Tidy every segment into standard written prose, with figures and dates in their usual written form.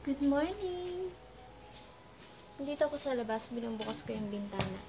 Good morning! Nandito ako sa labas, binubukas ko yung bintana.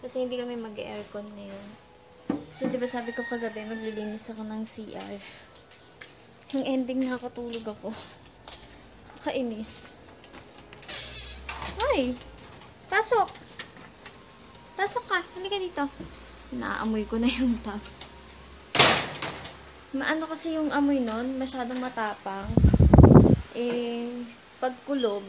Kasi hindi kami mag-aircon ngayon. Kasi diba sabi ko kagabi, maglilinis ako ng CR. Yung ending nakatulog ako. Kainis. Hoy! Pasok! Pasok ka! Halika dito. Naamoy ko na yung tap. Maano kasi yung amoy nun, masyadong matapang. Pagkulob,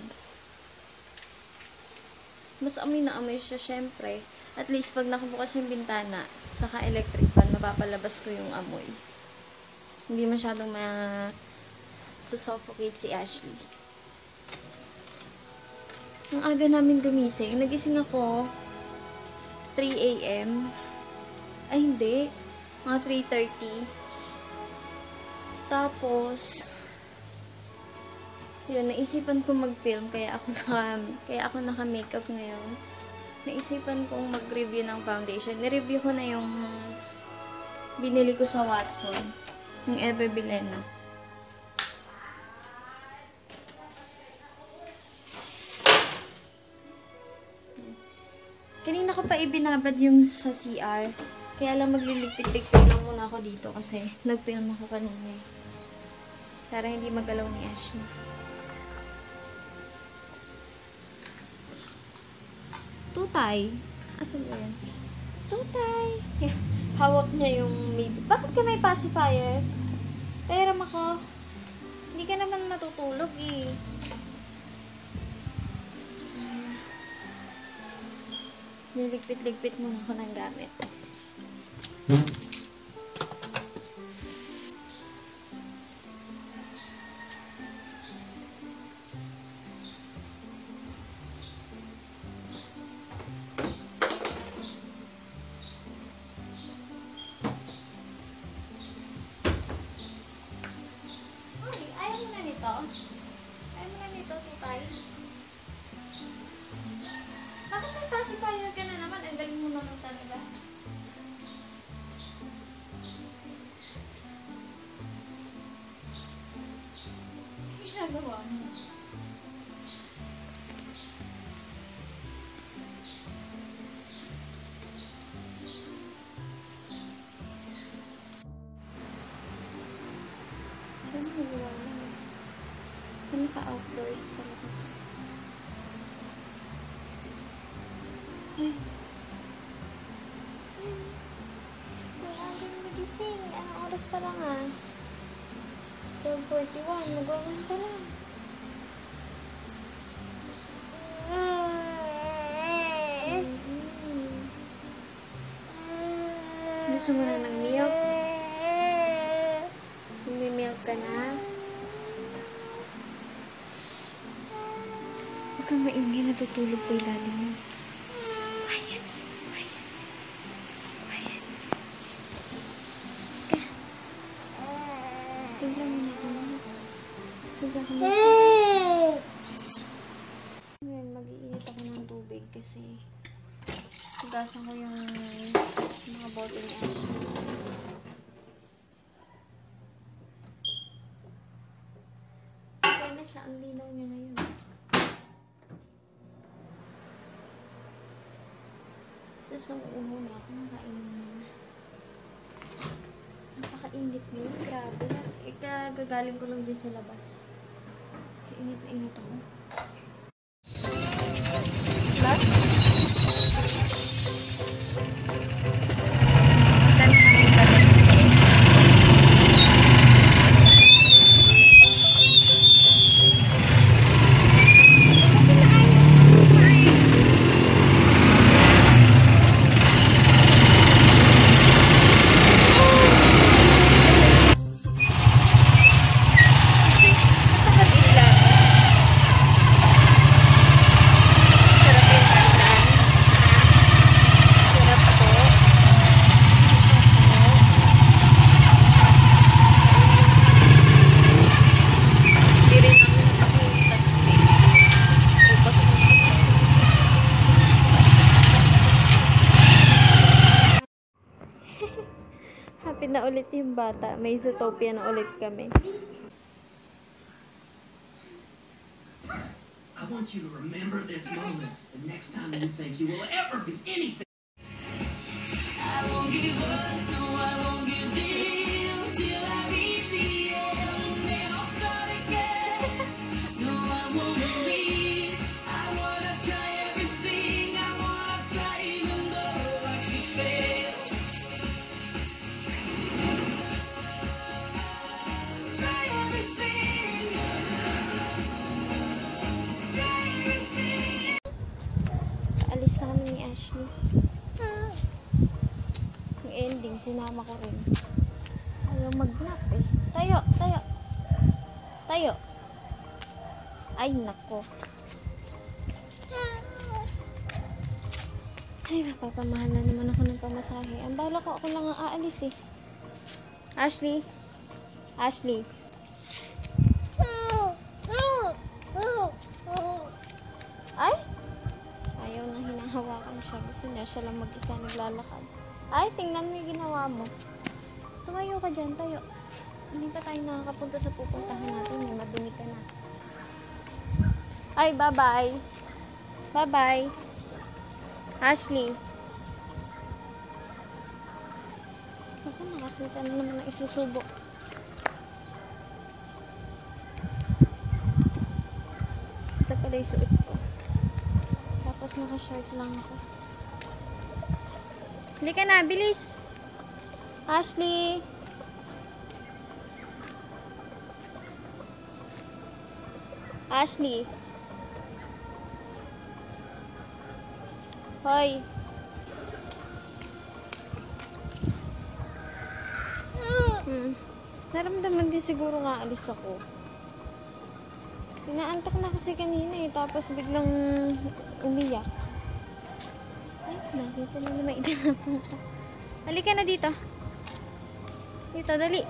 mas amoy na amoy siya, syempre. At least, pag nakabukas yung bintana, saka electric fan, mapapalabas ko yung amoy. Hindi masyadong susuffocate si Ashley. Ang aga namin gumising. Nagising ako 3 AM. Ay, hindi. Mga 3:30. Tapos, yun, naisipan ko mag-film, kaya ako naka-makeup ngayon. Naisipan kong mag-review ng foundation. Ni-review ko na yung binili ko sa Watson, yung Ever Bilena. Kanina ko pa ibinabad yung sa CR. Kaya lang magliligpit-ligpit lang muna ako dito kasi nag-film ako kanina. Para hindi magalaw ni Ashley. Tutay. Asan ba yan? Tutay. Hawak niya yung maybe. Bakit ka may pacifier? Pera ako. Hindi ka naman matutulog eh. Niligpit-ligpit muna ako ng gamit. Ayaw mo na nito, tutay. Bakit may pacifier ka na naman? Ang galing mo naman talaga. Ginagawa mo. Saan mo gawa mo? Naka-outdoors pala kasi. Ay. Ang aga na nagising. Anong oras pa lang ah? 12:41. Mag-1 pa lang. Gusto mo na ng milk? May milk ka na? Huwag kang maingay, natutulog po yung daddy mo. Quiet. Quiet. Quiet. Ka. Tignan mo nito. Tignan ko nito. Ngayon, mag-iinit ako ng tubig kasi hugasan ko yung mga bote ni Ashley. Fairness na, ang linaw niya ngayon. Tapos nauuhaw na ako, nakainin na. Napakainit ngayon, grabe. Gagaling ko lang din sa labas. Init na init ako. Diba? Happy na ulit yung bata. May Zootopia na ulit kami. want you to remember this moment the next time you think you will ever be anything. I won't give up, no, I won't give in till I reach the end. Then I'll start again. No, I won't leave. I wanna try everything. I wanna try even though I should fail. Try everything. Try everything. Alis na kami ni Ashley. Yung ending, sinama ko rin. Ayaw mag-nap eh. Tayo, tayo. Tayo. Ay, nako. Ay, mapapamahal na naman ako ng pamasahe. Ang bala ko, ako lang ang aalis eh. Ashley? Ashley? Ay? Ayaw na hinahawakan siya. Gusto niya siya lang mag-isa naglalakad. Ay, tingnan mo yung ginawa mo. Tumayo ka dyan, tayo. Hindi pa tayo nakakapunta sa pupuntahan natin. May madumi ka na. Ay, bye-bye. Bye-bye. Ashley. Ako, nakakita na naman ang isusubo. Ito pala yung suot ko. Tapos naka-short lang ako. Halika na, bilis! Ashley! Ashley! Hoy! Naramdaman din siguro nga alis ako. Inaantok na kasi kanina eh, tapos biglang umiyak. Ay, nakita na naman itinapon ko. Halika na dito. Dito, dali.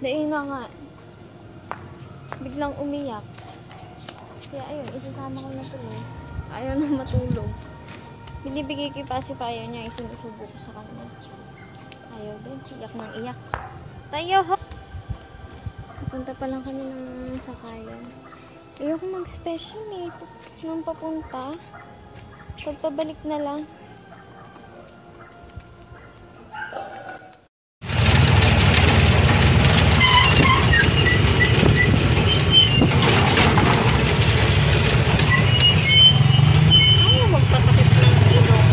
Dahil na nga. Biglang umiyak. Kaya ayun, isasama ko na tuloy. Ayaw na matulog. Binibigay ko yung pacifier niya, isinusubo ko sa kanya. Ayaw din, iyak nang iyak. Tayo, ho! Papunta pa lang kami ng sakayan. Ayoko mag-special eh. Nang papunta. Pagpabalik na lang. Ayaw magpatakip ng ilong.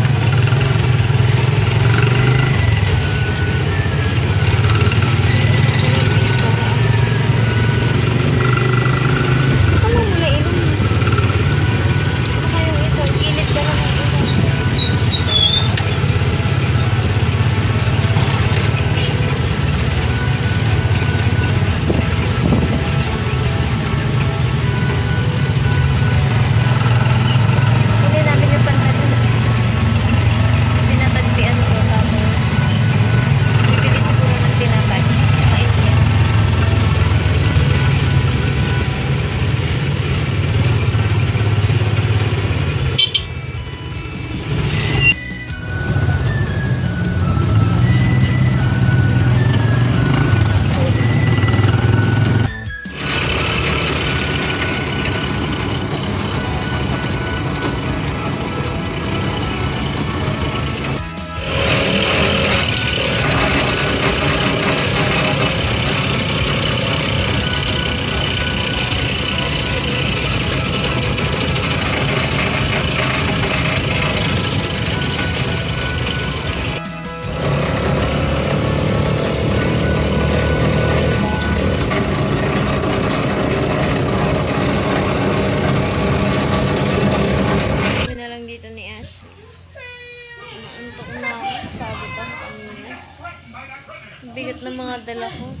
Bigat ng mga dala ko.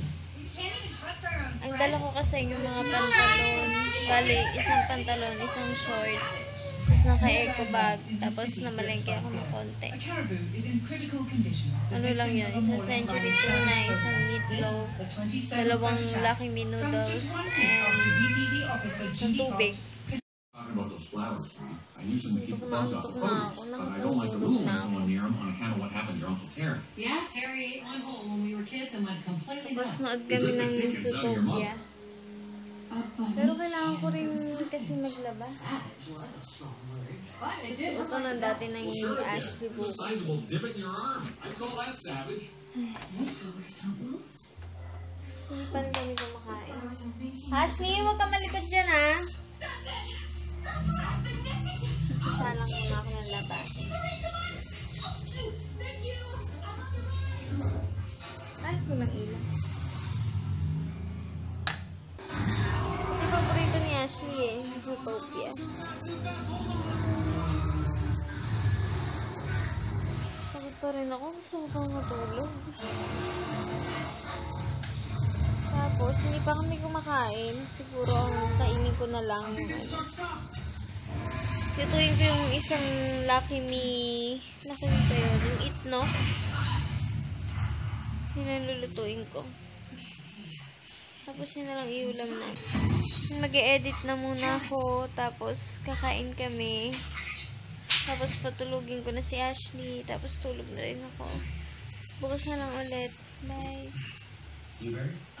Ang dala ko kasi yung mga pantalon. Bali, isang pantalon, isang short. Tapos naka-eco bag. Tapos namalengke ako ng konti. Ano lang yun? Isang century tuna, isang meatloaf, dalawang Lucky Me noodles, and isang tubig. About those flowers. I knew some people bugs off the produce, but I don't like the little ones going near them on account of what happened to your Uncle Terry. Yeah, Terry ate one whole when we were kids and went completely Tapos nuts. nood kami ng Zootopia. Pero kailangan ko rin kasi maglaba. Suot ko ng dati ng Ashley There's a bukas. sizable divot in your arm. I'd call that savage. Kasi hindi pa rin kami kumakain. Ashley, huwag ka malikot dyan, ha? Sasalang muna ako ng labas. Ay, kulang ilang. Ito paborito ni Ashley eh. Zootopia. Pagod pa rin ako. Gusto ko pang matulog. Tapos, hindi pa kami kumakain. Siguro, ang kainin ko na lang yung ano. Lutuin ko yung isang Lucky Me pa yun. Yung itno. Yun ang lulutuin ko. Tapos yun na lang iulam na. Mag-e-edit na muna ako. Tapos kakain kami. Tapos patulugin ko na si Ashley. Tapos tulog na rin ako. Bukas na lang ulit. Bye. Blueberry?